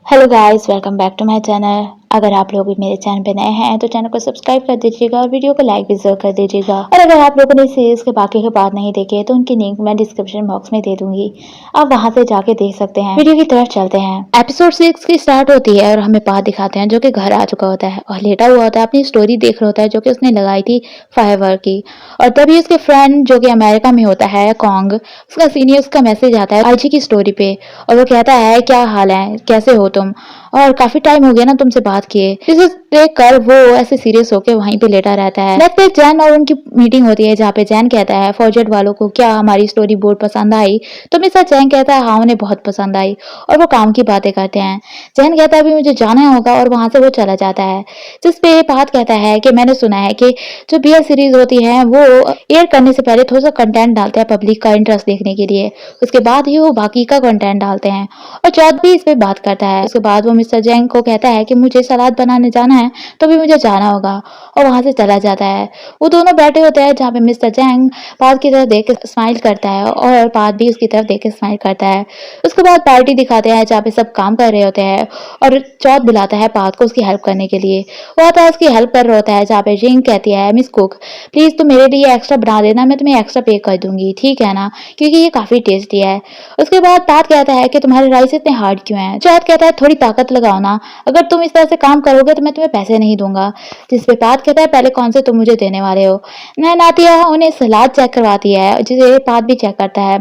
Hello guys, welcome back to my channel. अगर आप लोग भी मेरे चैनल पे नए हैं तो चैनल को सब्सक्राइब कर दीजिएगा और वीडियो को लाइक भी जरूर कर दीजिएगा। और अगर आप लोगों ने सीरीज के बाकी के पार्ट नहीं देखे तो उनकी लिंक मैं डिस्क्रिप्शन बॉक्स में दे दूंगी, आप वहां से जाके देख सकते हैं। वीडियो की तरफ चलते हैं। एपिसोड 6 की स्टार्ट होती है और हमें पार्थ दिखाते हैं जो कि घर आ चुका होता है और लेटा हुआ होता है, अपनी स्टोरी देख रहा होता है जो कि उसने लगाई थी फायरवर्क की। और तभी उसके फ्रेंड जो कि अमेरिका में होता है कॉन्ग, उसका सीनियर उसका मैसेज आता है आईजी की स्टोरी पे और वो कहता है क्या हाल है, कैसे हो तुम, और काफी टाइम हो गया ना तुमसे बात किए। इसे देख कर वो ऐसे सीरियस होकर वहीं पे लेटा रहता है। नेक्स्ट डे जैन और उनकी मीटिंग होती है जहाँ पे जैन कहता है फॉरजेट वालों को क्या हमारी स्टोरी बोर्ड पसंद आई, तो मिस्टर जैन कहता है हाँ उन्हें बहुत पसंद आई और वो काम की बातें करते हैं। जैन कहता है अभी मुझे जाना होगा और वहां से वो चला जाता है। जिसपे बात कहता है कि मैंने सुना है कि जो बीयर सीरीज होती है वो एयर करने से पहले थोड़ा सा कंटेंट डालते हैं पब्लिक का इंटरेस्ट देखने के लिए, उसके बाद ही वो बाकी का कंटेंट डालते हैं। और चौथ भी इस पे बात करता है। उसके बाद वो मिस्टर जैंग को कहता है कि मुझे सलाद बनाने जाना है तो भी मुझे जाना होगा और वहां से चला जाता है। वो दोनों बैठे होते हैं जहाँ पे मिस्टर जैंग पार्थ की तरफ देख के स्माइल करता है और पार्थ भी उसकी तरफ देख के स्माइल करता है। उसके बाद पार्टी दिखाते हैं जहाँ पे सब काम कर रहे होते हैं और चौथ बुलाता है पार्थ को उसकी हेल्प करने के लिए। वो आता है उसकी हेल्प कर रहा होता है जहाँ पे जिंग कहती है मिस कुक प्लीज तुम मेरे लिए एक्स्ट्रा बना देना, मैं तुम्हें एक्स्ट्रा पे कर दूंगी, ठीक है ना, क्योंकि ये काफी टेस्टी है। उसके बाद पार्थ कहता है कि तुम्हारे राइस इतने हार्ड क्यों हैं। चौथ कहता है थोड़ी ताकत लगाओ ना, अगर तुम इस तरह से काम करोगे तो मैं तुम्हें पैसे नहीं दूंगा। जिसपे पार्थ कहता है पहले कौन से तुम मुझे देने वाले हो। नैन आती है उन्हें सलाद चेक करवाती है जिसे पार्थ भी चेक करता है।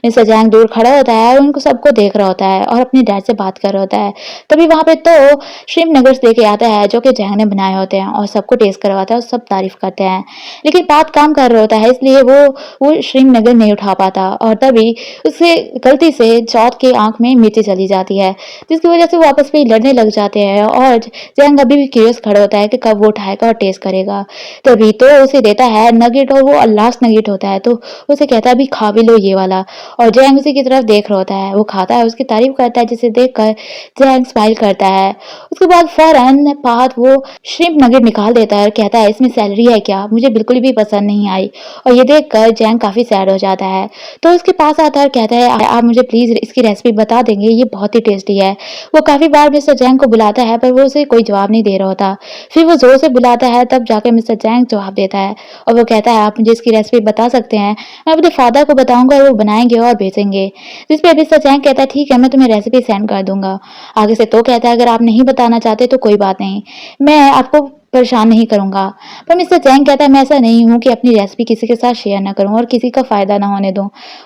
मिस्टर जैंग दूर खड़ा होता है और उनको सबको देख रहा होता है और अपने डैड से बात कर रहा होता है। तभी वहां पे तो श्रिम्प नगर्स लेके आता है जो कि जैंग ने बनाए होते हैं और सबको टेस्ट करवाता है और सब तारीफ करते हैं। लेकिन पार्थ काम कर रहा होता है इसलिए वो श्रिम्प नगर नहीं उठा पाता और तभी उससे गलती से चौथ की आंख में मिर्ची चली जाती है जिसकी वजह से वो आपस में लड़ने लग जाते हैं। और जैंग अभी भी क्यूरियस खड़ा होता है कि कब वो उठाएगा और टेस्ट करेगा। तभी तो उसे देता है नगेट और वो लास्ट नगेट होता है तो उसे कहता है अभी खा भी लो ये वाला। और जैंग उसी की तरफ देख रहा होता है, वो खाता है, उसकी तारीफ करता है जिसे देखकर जैंग स्माइल करता है। उसके बाद फौरन पार्थ वो श्रिम्प नगेट निकाल देता है और कहता है इसमें सैलरी है क्या, मुझे बिल्कुल भी पसंद नहीं आई। और ये देखकर जैंग काफी सैड हो जाता है तो उसके पास आता है और कहता है आप मुझे प्लीज इसकी रेसिपी बता देंगे, ये बहुत ही टेस्टी है। वो काफी बार मिस्टर जैंग को बुलाता है पर वो उसे कोई जवाब नहीं दे रहा होता। फिर वो जोर से बुलाता है तब जाकर मिस्टर जैंग जवाब देता है और वो कहता है आप मुझे इसकी रेसिपी बता सकते हैं, मैं अपने फादर को बताऊंगा और वो बनाएंगे और भेजेंगे। जिसपे मिस्टर जैंग कहता है ठीक है मैं तुम्हें रेसिपी सेंड कर दूंगा। आगे से तो कहता है अगर आप नहीं बताना चाहते तो कोई बात नहीं, मैं आपको परेशान नहीं करूंगा। पर मिस्टर जैंग कहता है मैं ऐसा नहीं हूँ कि अपनी रेसिपी किसी के साथ शेयर ना करूं और किसी का फायदा ना होने दूं।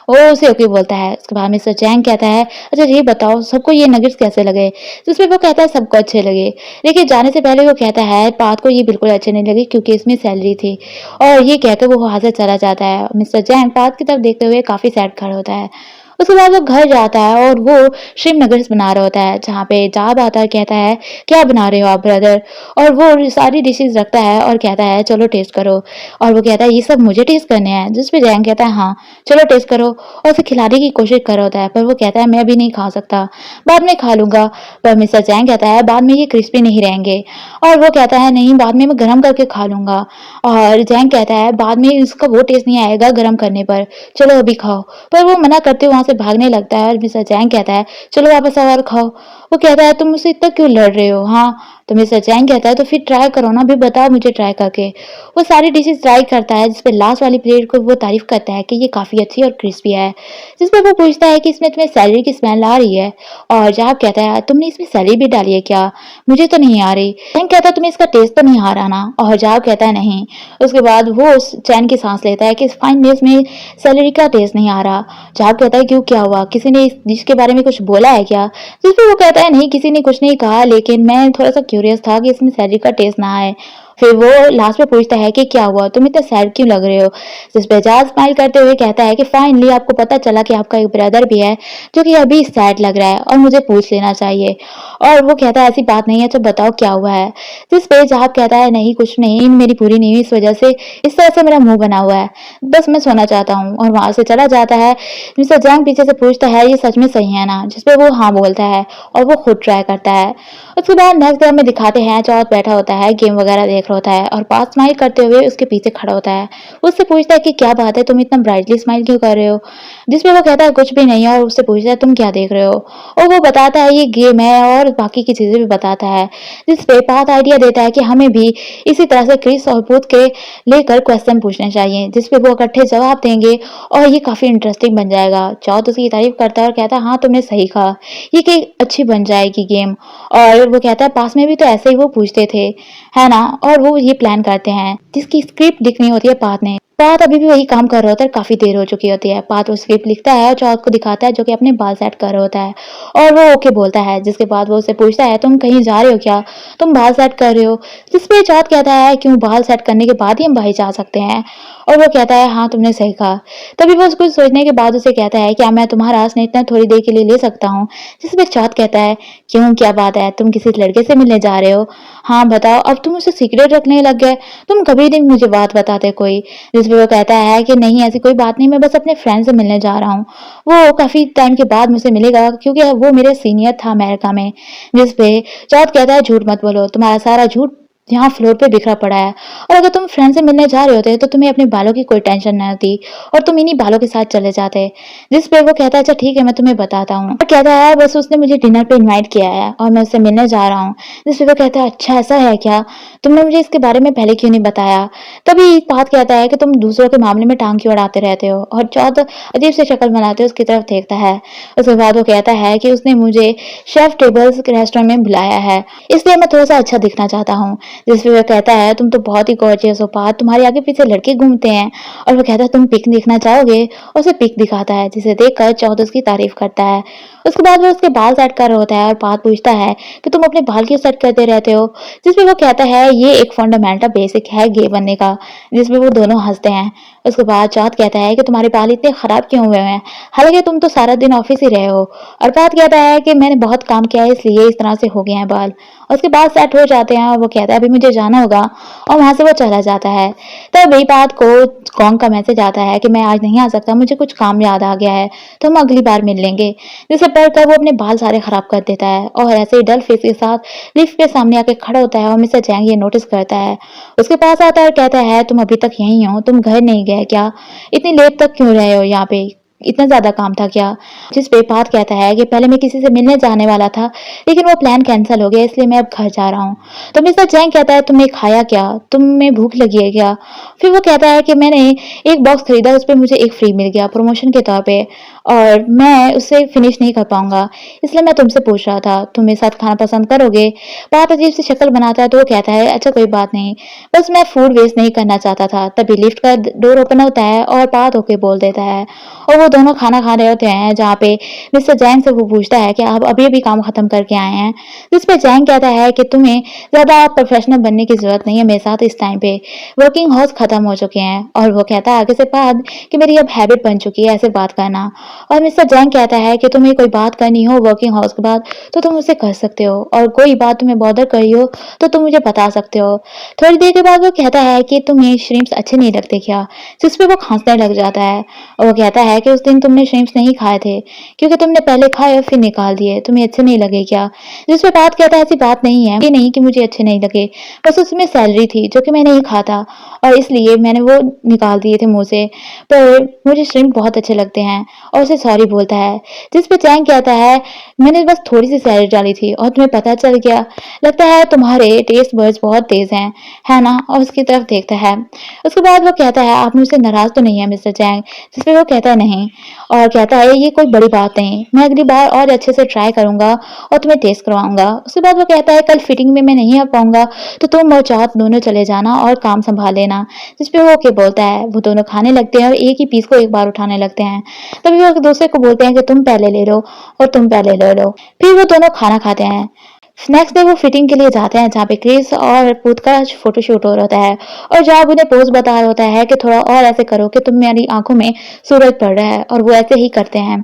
वो उसे ओके बोलता है। उसके बाद मिस्टर जैंग कहता है अच्छा ये बताओ सबको ये नगेट्स कैसे लगे। जिसपे वो कहता है सबको अच्छे लगे, लेकिन जाने से पहले वो कहता है पार्थ को ये बिल्कुल अच्छे नहीं लगे क्योंकि इसमें सैलरी थी। और ये कहकर वो वहां से चला जाता है। मिस्टर जैंग पार्थ की तरफ देखते हुए काफी सैड खड़ा होता है। उसके बाद वो घर जाता है और वो श्रिम्प नगेट्स बना रहा होता है जहाँ पे जाब आता है, कहता है क्या बना रहे हो आप ब्रदर, और वो सारी डिशेस रखता है और कहता है चलो टेस्ट करो। और वो कहता है ये सब मुझे टेस्ट करने हैं। जिसपे जैंग कहता है हाँ चलो टेस्ट करो और उसे खिलाने की कोशिश कर रहा होता है पर वो कहता है मैं अभी नहीं खा सकता, बाद में खा लूंगा। पर मिस्टर जैंग कहता है बाद में ये क्रिस्पी नहीं रहेंगे। और वो कहता है नहीं बाद में मैं गर्म करके खा लूंगा। और जैंग कहता है बाद में इसका वो टेस्ट नहीं आएगा गर्म करने पर, चलो अभी खाओ। पर वो मना करते वहां से भागने लगता है और मिस्टर जैंग कहता है चलो वापस आओ और खाओ। वो कहता है तुम मुझसे इतना क्यों लड़ रहे हो। हाँ तो मिस्टर जैंग कहता है तो फिर ट्राई करो ना, भी बताओ मुझे ट्राई करके। वो सारी डिशेस ट्राई करता है जिसपे लास्ट वाली प्लेट को वो तारीफ करता है कि ये काफी अच्छी और क्रिस्पी है। जिसपे वो पूछता है कि इसमें तुम्हें सैलरी की स्मेल आ रही है। और जाब कहता है तुमने इसमें सैलरी भी डाली है क्या, मुझे तो नहीं आ रही। जैंग कहता है तुम्हें इसका टेस्ट तो नहीं आ रहा ना। और जाब कहता है नहीं। उसके बाद वो चैन की सांस लेता है कि फाइन में इसमें सैलरी का टेस्ट नहीं आ रहा। जाब कहता है क्यों क्या हुआ, किसी ने इस डिश के बारे में कुछ बोला है क्या। जिसपे वो कहता है नहीं किसी ने कुछ नहीं कहा, लेकिन मैं थोड़ा सा क्यूरियस था कि इसमें सैलरी का टेस्ट ना आए। फिर वो लास्ट में पूछता है कि क्या हुआ, तुम इतना सैड क्यों लग रहे हो। जिसपे जाज स्माइल करते हुए कहता है कि फाइनली आपको पता चला कि आपका एक ब्रदर भी है जो कि अभी सैड लग रहा है और मुझे पूछ लेना चाहिए। और वो कहता है ऐसी बात नहीं है तो बताओ क्या हुआ है। जिसपे जाब कहता है नहीं कुछ नहीं, मेरी पूरी नहीं हुई इस वजह से इस तरह से मेरा मुंह बना हुआ है, बस मैं सोना चाहता हूँ। और वहां से चला जाता है। मिस्टर जैंग पीछे से पूछता है ये सच में सही है ना। जिसपे वो हाँ बोलता है और वो खुद ट्राई करता है। उसके बाद नेक्स्ट डे में दिखाते हैं चौथ बैठा होता है गेम वगैरह देख रहा होता है और पास स्माइल करते हुए उसके पीछे खड़ा होता है। उससे पूछता है कि क्या बात है, तुम इतना ब्राइटली स्माइल क्यों कर रहे हो? जिसपे वो कहता है कुछ भी नहीं है और उससे पूछता है तुम क्या देख रहे हो? और वो बताता है ये गेम है और बाकी की चीज़ें भी बताता है। जिसपे पाथ आइडिया देता है कि हमें भी इसी तरह से क्रिस और बूथ के लेकर क्वेश्चन पूछने चाहिए, जिसपे वो इकट्ठे जवाब देंगे और ये काफ़ी इंटरेस्टिंग बन जाएगा। चौथ उसकी तारीफ करता है और कहता है हाँ तुमने सही कहा, ये कि अच्छी बन जाएगी गेम। और वो कहता है पास में भी तो ऐसे ही वो पूछते थे, है ना? और वो ये प्लान करते हैं जिसकी स्क्रिप्ट लिखनी होती है पाथ ने। पाथ अभी भी वही काम कर रहा होता है, काफ़ी देर हो चुकी होती है। पाथ वो स्क्रिप्ट लिखता है और चौथ को दिखाता है जो कि अपने बाल सेट कर रहा होता है और वो ओके बोलता है। जिसके बाद वो उससे पूछता है तुम कहीं जा रहे हो क्या? तुम बाल सेट कर रहे हो? जिसपे चौथ कहता है क्यों, बाल सेट करने के बाद ही हम बाहर जा सकते हैं। और वो कहता है हाँ तुमने सही कहा। तभी वो कुछ सोचने के बाद उसे कहता है क्या मैं तुम्हारा स्नेह थोड़ी देर के लिए ले सकता हूँ? जिसपे चौथ कहता है क्यों, क्या बात है, तुम किसी लड़के से मिलने जा रहे हो? हाँ बताओ, अब तुम मुझसे सीक्रेट रखने लग गए, तुम कभी नहीं मुझे बात बताते कोई। जिस पे वो कहता है कि नहीं ऐसी कोई बात नहीं, मैं बस अपने फ्रेंड से मिलने जा रहा हूँ, वो काफ़ी टाइम के बाद मुझसे मिलेगा क्योंकि वो मेरे सीनियर था अमेरिका में। जिस पे चौथ कहता है झूठ मत बोलो, तुम्हारा सारा झूठ यहाँ फ्लोर पे बिखरा पड़ा है और अगर तुम फ्रेंड से मिलने जा रहे होते तो तुम्हें अपने बालों की कोई टेंशन न होती और तुम इन्हीं बालों के साथ चले जाते। जिस पे वो कहता है अच्छा ठीक है मैं तुम्हें बताता हूँ। और कहता है बस उसने मुझे डिनर पे इनवाइट किया है और मैं उससे मिलने जा रहा हूँ। जिस पे वो कहता है अच्छा ऐसा है क्या, तुमने मुझे इसके बारे में पहले क्यों नहीं बताया? तभी पाथ कहता है कि तुम दूसरों के मामले में टांग क्यों अड़ाते रहते हो, और चौथ अजीब से शक्ल बनाते हुए उसकी तरफ देखता है। उसके बाद वो कहता है कि उसने मुझे शेफ टेबल्स रेस्टोरेंट में बुलाया है, इसलिए मैं थोड़ा सा अच्छा दिखना चाहता हूँ। जिसपे वो कहता है तुम तो बहुत ही गॉर्जियस हो पाथ, तुम्हारे आगे पीछे लड़के घूमते हैं। और वो कहता है तुम पिक देखना चाहोगे, और उसे पिक दिखाता है जिसे देखकर चौथ उसकी तारीफ करता है। उसके बाद वो उसके बाल सेट कर रहा होता है और पाथ पूछता है कि तुम अपने बाल क्यों सेट करते रहते हो? जिसपे वो कहता है ये एक फंडामेंटल बेसिक है गे बनने का। जिसपे वो दोनों हंसते हैं। उसके बाद चौथ कहता है कि तुम्हारे बाल इतने खराब क्यों हुए हैं, हालांकि तुम तो सारा दिन ऑफिस ही रहे हो। और पाथ कहता है कि मैंने बहुत काम किया है इसलिए इस तरह से हो गए हैं बाल। उसके बाद सेट हो जाते हैं और वो कहता है अभी मुझे जाना होगा, और वहां से वो चला जाता है। तब वही बात को कॉन्ग का मैसेज आता है कि मैं आज नहीं आ सकता, मुझे कुछ काम याद आ गया है, तो हम अगली बार मिल लेंगे। जिसे पढ़कर वो अपने बाल सारे खराब कर देता है और ऐसे ही डल फेस के साथ लिफ्ट के सामने आके खड़ा होता है और मिस्टर जैंग ये नोटिस करता है। उसके पास आता है और कहता है तुम अभी तक यहीं हो, तुम घर नहीं गए क्या? इतनी लेट तक क्यों रहे हो यहाँ पे, इतना ज्यादा काम था क्या? जिस पे पाथ कहता है कि पहले मैं किसी से मिलने जाने वाला था लेकिन वो प्लान कैंसिल हो गया इसलिए मैं अब घर जा रहा हूँ। तो मिस्टर जैंग कहता है तुमने खाया क्या, तुम्हें भूख लगी है क्या? फिर वो कहता है कि मैंने एक बॉक्स खरीदा, उस पर मुझे एक फ्री मिल गया प्रमोशन के तौर पे, और मैं उससे फिनिश नहीं कर पाऊंगा, इसलिए मैं तुमसे पूछ रहा था तुम मेरे साथ खाना पसंद करोगे? पाथ अजीब सी शक्ल बनाता है तो वो कहता है अच्छा कोई बात नहीं, बस मैं फूड वेस्ट नहीं करना चाहता था। तभी लिफ्ट का डोर ओपन होता है और पाथ ओके बोल देता है और वो दोनों खाना खा रहे होते हैं, जहाँ पे मिस्टर जैंग से वो पूछता है कि आप अभी अभी काम खत्म करके आए हैं। जिस पे जैंग कहता है कि तुम्हें ज्यादा प्रोफेशनल बनने की जरूरत नहीं है मेरे साथ, इस टाइम पे वर्किंग हाउस खत्म हो चुके हैं। और वो कहता है आगे से बाद कि मेरी अब हैबिट बन चुकी है ऐसे बात करना। और मिस्टर जैंग कहता है कि तुम्हें कोई बात करनी हो वर्किंग हाउस के बाद तो तुम उसे कर सकते हो, और कोई बात तुम्हें बॉदर करी हो तो तुम मुझे बता सकते हो। थोड़ी देर के बाद वो कहता है कि तुम्हें श्रिम्प्स अच्छे नहीं लगते क्या? जिस पे वो खांसने लग जाता है और वो कहता है कि उस दिन तुमने श्रिम्प्स नहीं खाए थे क्योंकि तुमने पहले खाए और फिर निकाल दिए, तुम्हें अच्छे नहीं लगे क्या? जिस पे बात कहता है ऐसी बात नहीं है, ये नहीं कि मुझे अच्छे नहीं लगे, बस उसमें सैलरी थी जो कि मैं नहीं खाता और इसलिए मैंने वो निकाल दिए थे मुंह से, पर मुझे श्रिम्प बहुत अच्छे लगते हैं। और उसे सॉरी बोलता है। जिस पे चैंग कहता है मैंने बस थोड़ी सी सैलरी डाली थी और तुम्हें पता चल गया, लगता है तुम्हारे टेस्ट बड्स बहुत तेज हैं, है ना? और उसकी तरफ देखता है। उसके बाद वो कहता है आप मुझसे नाराज तो नहीं है मिस्टर चैंग? जिस पे वो कहता है नहीं, और कहता है ये कोई बड़ी बात नहीं, मैं अगली बार और अच्छे से ट्राई करूंगा और तुम्हें टेस्ट करवाऊंगा। उसके बाद वो कहता है कल फिटिंग में मैं नहीं आ पाऊंगा तो तुम और चाहत दोनों चले जाना और काम संभाल लेना। जिस पे वो ओके बोलता है। वो दोनों खाने लगते हैं और एक ही पीस को एक बार उठाने लगते हैं। तभी वो एक दूसरे को बोलते हैं कि तुम पहले ले लो और तुम पहले ले लो। फिर वो दोनों खाना खाते हैं। नेक्स्ट डे वो फिटिंग के लिए जाते हैं जहाँ पे क्रिस और पूत का फोटोशूट हो रहा होता है, और जहाँ उन्हें पोज बता रहा होता है कि थोड़ा और ऐसे करो कि तुम्हारी आंखों में सूरज पड़ रहा है, और वो ऐसे ही करते हैं।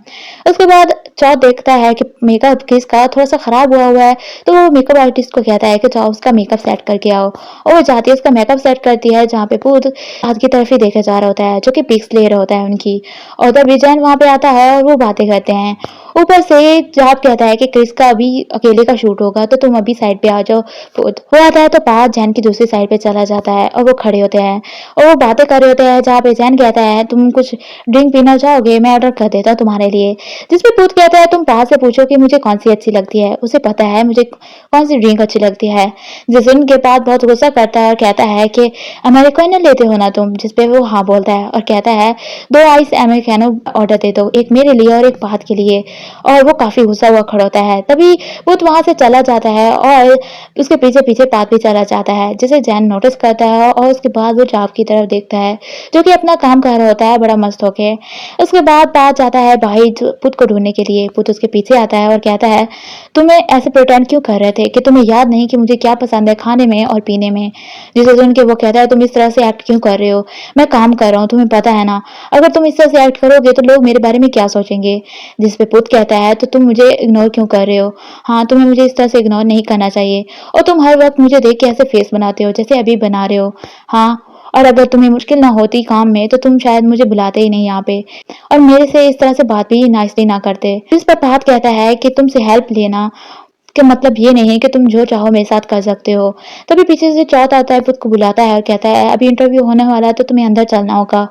उसके बाद चौथ देखता है कि मेकअप क्रिस का थोड़ा सा खराब हुआ है, तो वो मेकअप आर्टिस्ट को कहता है कि जाओ उसका मेकअप सेट करके आओ, और वो जाती है उसका मेकअप सेट करती है, जहाँ पे पूत हाथ की तरफ ही देखा जा रहा होता है जो कि पिक्स ले रहा होता है उनकी। और तब विजयन वहाँ पे आता है और वो बातें करते हैं ऊपर से जाप कहता है कि क्रिस का अभी अकेले का शूट होगा तो तुम अभी साइड पे आ जाओ। वो आता है तो पार्थ जैन की दूसरी साइड पे चला जाता है और वो खड़े होते हैं और वो बातें कर रहे होते हैं, जहाँ पे जैन कहता है तुम कुछ ड्रिंक पीना चाहोगे, मैं ऑर्डर कर देता हूँ तुम्हारे लिए। जिसपे पूत कहता है तुम पार्थ से पूछो कि मुझे कौन सी अच्छी लगती है, उसे पता है मुझे कौन सी ड्रिंक अच्छी लगती है। जिसन के बाद बहुत गुस्सा करता है और कहता है कि अमेरिकानो लेते हो ना तुम, जिसपे वो हाँ बोलता है और कहता है 2 आइस अमेरिकानो ऑर्डर दे दो, एक मेरे लिए और एक पार्थ के लिए। और वो काफी गुस्सा हुआ खड़ा होता है। तभी पूत वहां से चला जाता है और उसके पीछे पीछे पार्थ भी चला जाता है, जिसे जैन नोटिस करता है और उसके बाद वो जाप की तरफ देखता है जो कि अपना काम कर रहा होता है बड़ा मस्त होके। उसके बाद पार्थ जाता है भाई पुत को ढूंढने के लिए। पुत उसके पीछे आता है और कहता है तुम्हें ऐसे प्रिटेंड क्यों कर रहे थे कि तुम्हें याद नहीं कि मुझे क्या पसंद है खाने में और पीने में। जिसे सुन के वो कहता है तुम इस तरह से एक्ट क्यों कर रहे हो, मैं काम कर रहा हूँ तुम्हें पता है ना, अगर तुम इस तरह से एक्ट करोगे तो लोग मेरे बारे में क्या सोचेंगे। जिस पे पुत कहता है तो तुम मुझे इग्नोर क्यों कर रहे हो, हाँ तुम्हें मुझे इस तरह से इग्नोर नहीं करना चाहिए, और तुम हर वक्त मुझे देख के ऐसे फेस बनाते हो जैसे अभी बना रहे हो। हाँ, और अगर तुम्हें मुश्किल ना होती काम में तो तुम शायद मुझे बुलाते ही नहीं यहाँ पे और मेरे से इस तरह से बात भी नाइसली ना करते। इस पर पार्थ कहता है कि तुमसे हेल्प लेना कि मतलब ये नहीं है कि तुम जो चाहो मेरे साथ कर सकते हो। तभी पीछे से चौथ आता है, पुत को बुलाता है और कहता है अभी इंटरव्यू होने वाला है तो तुम्हें अंदर चलना होगा।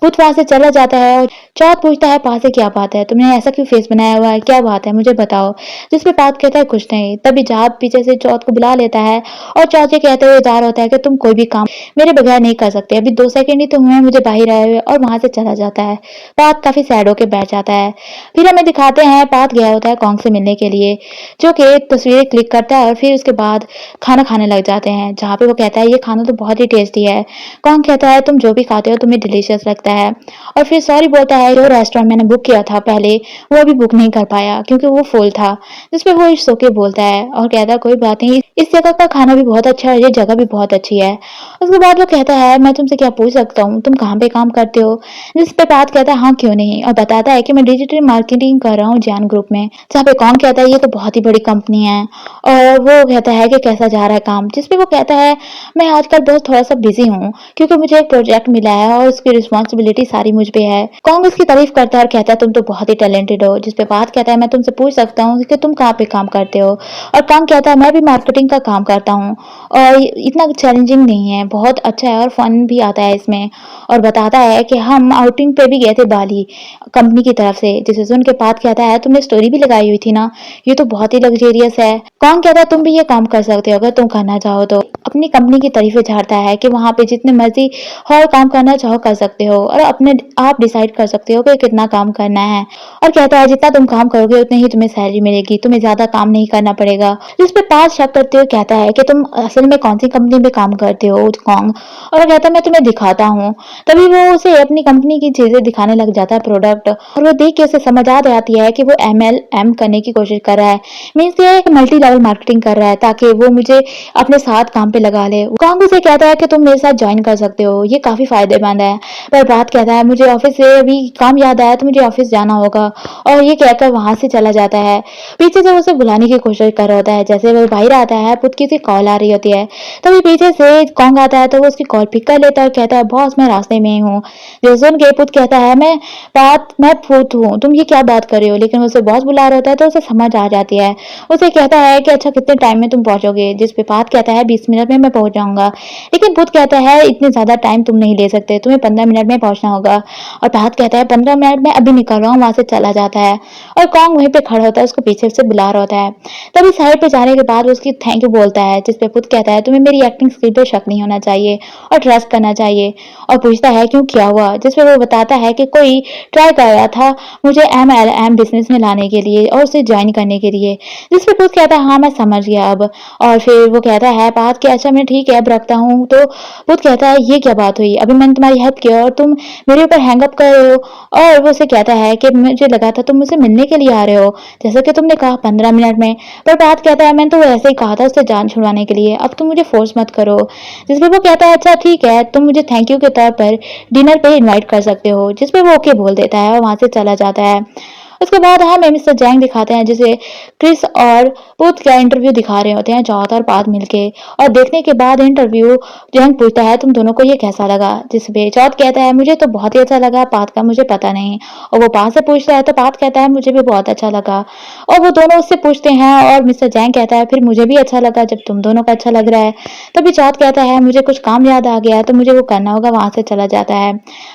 पुत वहां से चला जाता है और चौथ पूछता है पार्थ से क्या बात है, तुमने ऐसा क्यों फेस बनाया हुआ है, क्या बात है मुझे बताओ। जिसपे पार्थ कहता है कुछ नहीं। तभी जाप पीछे से चौथ को बुला लेता है और चौथ ये कहते हुए जा रहा होता है कि तुम कोई भी काम मेरे बगैर नहीं कर सकते, अभी 2 सेकंड ही तो हुए हैं मुझे बाहर आए हुए, और वहां से चला जाता है। पार्थ काफी सैड होके बैठ जाता है। फिर हमें दिखाते हैं पार्थ गया होता है कॉन्ग से मिलने के लिए, जो कि तस्वीरें क्लिक करता है और फिर उसके बाद खाना खाने लग जाते हैं, जहाँ पे वो कहता है ये खाना तो बहुत ही टेस्टी है। कॉन्ग कहता है तुम जो भी खाते हो तुम्हें डिलीशियस लगता है, और फिर सॉरी बोलता है जो रेस्टोरेंट मैंने बुक किया था पहले वो अभी बुक नहीं कर पाया क्योंकि वो फुल था। जिसपे वो इट्स ओके बोलता है और कहता है कोई बात नहीं, इस जगह का खाना भी बहुत अच्छा है, ये जगह भी बहुत अच्छी है। उसके बाद वो कहता है मैं तुमसे क्या पूछ सकता हूँ, तुम कहाँ पे काम करते हो। जिस पे बात कहता है हाँ क्यों नहीं, और बताता है कि मैं डिजिटल मार्केटिंग कर रहा हूँ जैन ग्रुप में। जहाँ पे कौन कहता है ये तो बहुत ही बड़ी कंपनी है, और वो कहता है कि कैसा जा रहा है काम। जिसपे वो कहता है मैं आजकल बहुत थोड़ा सा बिजी हूँ क्योंकि मुझे एक प्रोजेक्ट मिला है और उसकी रिस्पॉन्सिबिलिटी सारी मुझ पे है। कौन उसकी तारीफ करता है और कहता है तुम तो बहुत ही टैलेंटेड हो। जिसपे बात कहता है मैं तुमसे पूछ सकता हूँ कि तुम कहाँ पे काम करते हो, और कौन कहता है मैं भी मार्केटिंग का काम करता हूँ और इतना चैलेंजिंग नहीं है, बहुत अच्छा है और फन भी आता है इसमें। और बताता है कि हम आउटिंग पे भी गए थे बाली कंपनी की तरफ से। जिसे सुन के बात कहता है तुमने स्टोरी भी लगाई हुई थी ना, ये तो बहुत ही लग्जेरियस है। कौन कहता है तुम भी ये काम कर सकते हो अगर तुम करना चाहो तो। अपनी कंपनी की तारीफें झाड़ता है कि वहां पे जितने मर्जी और काम करना चाहो कर सकते हो और अपने आप डिसाइड कर सकते हो कि कितना काम करना है, और कहता है जितना तुम काम करोगे उतनी ही तुम्हें सैलरी मिलेगी, तुम्हें ज्यादा काम नहीं करना पड़ेगा। जिस पे पांच शक करते हुए कहता है कि तुम असल में कौन सी कंपनी में काम करते हो कौन, और वो कहता है मैं तुम्हें दिखाता हूँ। तभी वो उसे अपनी कंपनी की चीजें दिखाने लग जाता है प्रोडक्ट, और वो देख के उसे समझ आ जाती है कि वो MLM करने की कोशिश कर रहा है। मीन्स ये एक मल्टी लेवल मार्केटिंग कर रहा है ताकि वो मुझे अपने साथ काम पे लगा ले। कांग उसे कहता है कि तुम मेरे साथ ज्वाइन कर सकते हो, ये काफी फायदेमंद है। पर बात कहता है मुझे ऑफिस से अभी काम याद आया तो मुझे ऑफिस जाना होगा, और ये कहकर वहां से चला जाता है। पीछे से उसे बुलाने की कोशिश कर रहा होता है। जैसे वो बाहर आता है पुत की कॉल आ रही होती है, तभी पीछे से कॉन्ग आता है तो वो उसकी कॉल पिक कर लेता है और कहता है बॉस मैं रास्ते में ही हूँ। जो सुन के पुत कहता है मैं पुत हूँ, तुम ये क्या बात कर रहे हो, लेकिन उसे बॉस बुला रहा होता है तो उसे समझ आ जाती है। उसे कहता है कि अच्छा कितने टाइम में तुम पहुंचोगे। जिस पे बात कहता है 20 मिनट में मैं पहुंच जाऊंगा, लेकिन पुत कहता है इतने ज्यादा टाइम तुम नहीं ले सकते, तुम्हें 15 मिनट में पहुंचना होगा। और बात कहता है 15 मिनट में अभी निकल रहा हूँ, वहां से चला जाता है। और कॉन्ग वहीं पे खड़ा होता है, उसको पीछे से बुला रहा होता है। तभी साइड पे जाने के बाद वो उसकी थैंक यू बोलता है। जिसपे पुत कहता है तुम्हें मेरी एक्टिंग स्किल पे शक नहीं होना चाहिए और ट्रस्ट करना चाहिए, और पूछता है क्यों क्या हुआ। जिसपे वो बताता है कि कोई ट्राई कर रहा था मुझे MLM बिजनेस में लाने के लिए और उसे ज्वाइन करने के लिए। जिसपे पुत कहता है हाँ मैं समझ गया अब। और फिर वो कहता है बात कि अच्छा मैं ठीक है अब रखता हूँ। तो पुत कहता है ये क्या बात हुई, अभी मैंने तुम्हारी हेल्प की और तुम मेरे ऊपर हैंग अप कर रहे हो। और वो उसे कहता है कि मुझे लगा था तुम मुझसे मिलने के लिए आ रहे हो, जैसा कि तुमने कहा 15 मिनट में। पर बात कहता है मैंने तो ऐसे ही कहा था उससे जान छुड़वाने के लिए, अब तुम मुझे फोर्स मत करो। जिसपे वो कहता है अच्छा ठीक है तुम मुझे थैंक यू के तौर पर डिनर पे इनवाइट कर सकते हो। जिसपे वो ओके बोल देता है और वहां से चला जाता है। उसके बाद हमें मिस्टर जैंग दिखाते हैं जिसे क्रिस और पुत का इंटरव्यू दिखा रहे होते हैं जॉत और पात मिलके। और देखने के बाद इंटरव्यू जैंग पूछता है तुम दोनों को ये कैसा लगा, जिसपे जॉत कहता है मुझे तो बहुत ही अच्छा लगा, पात का मुझे पता नहीं। और वो पात से पूछता है तो पात कहता है मुझे भी बहुत अच्छा लगा। और वो दोनों उससे पूछते हैं और मिस्टर जैंग कहता है फिर मुझे भी अच्छा लगा जब तुम दोनों का अच्छा लग रहा है। तभी जॉत कहता है मुझे कुछ काम याद आ गया तो मुझे वो करना होगा, वहां से चला जाता है।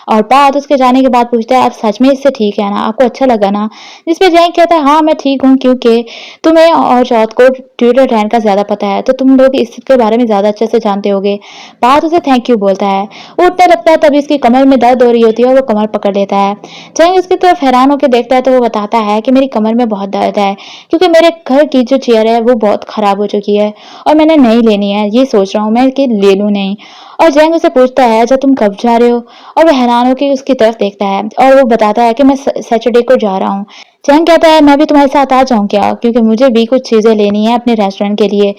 और पात उसके जाने के बाद पूछता है आप सच में इससे ठीक है ना, आपको अच्छा लगा ना। जिसपे जैंग कहता है हाँ मैं ठीक हूँ, क्योंकि तुम्हें और जॉत को ट्यूडर रैन का ज्यादा पता है तो तुम लोग इस के बारे में ज्यादा अच्छे से जानते होगे। पात उसे थैंक यू बोलता है। वो उठने लगता है तभी इसकी कमर में दर्द हो रही होती है और वो कमर पकड़ लेता है। जैंग उसकी तरफ हैरान होकर देखता है तो वो बताता है कि मेरी कमर में बहुत दर्द है, क्योंकि मेरे घर की जो चेयर है वो बहुत खराब हो चुकी है और मैंने नई लेनी है, ये सोच रहा हूँ मैं कि ले लूँ नहीं। और जैंग उसे पूछता है जब तुम कब जा रहे हो, और वो हैरान होकर उसकी तरफ देखता है और वो बताता है कि मैं सैटरडे को जा रहा हूँ। जैंग कहता है मैं भी तुम्हारे साथ आ जाऊं क्या, क्योंकि मुझे भी कुछ चीजें लेनी है अपने रेस्टोरेंट के लिए।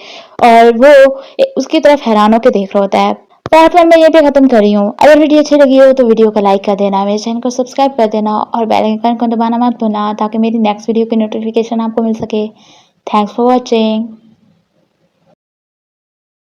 और वो उसकी तरफ हैरान होकर देख रहा होता है। पार्ट 1 मैं यहीं पे खत्म कर रही हूँ। अगर वीडियो अच्छी लगी हो तो वीडियो को लाइक कर देना, मेरे चैनल को सब्सक्राइब कर देना और बेल आइकन को दबाना मत भूलना ताकि मेरी नेक्स्ट वीडियो की नोटिफिकेशन आपको मिल सके। Thanks for watching.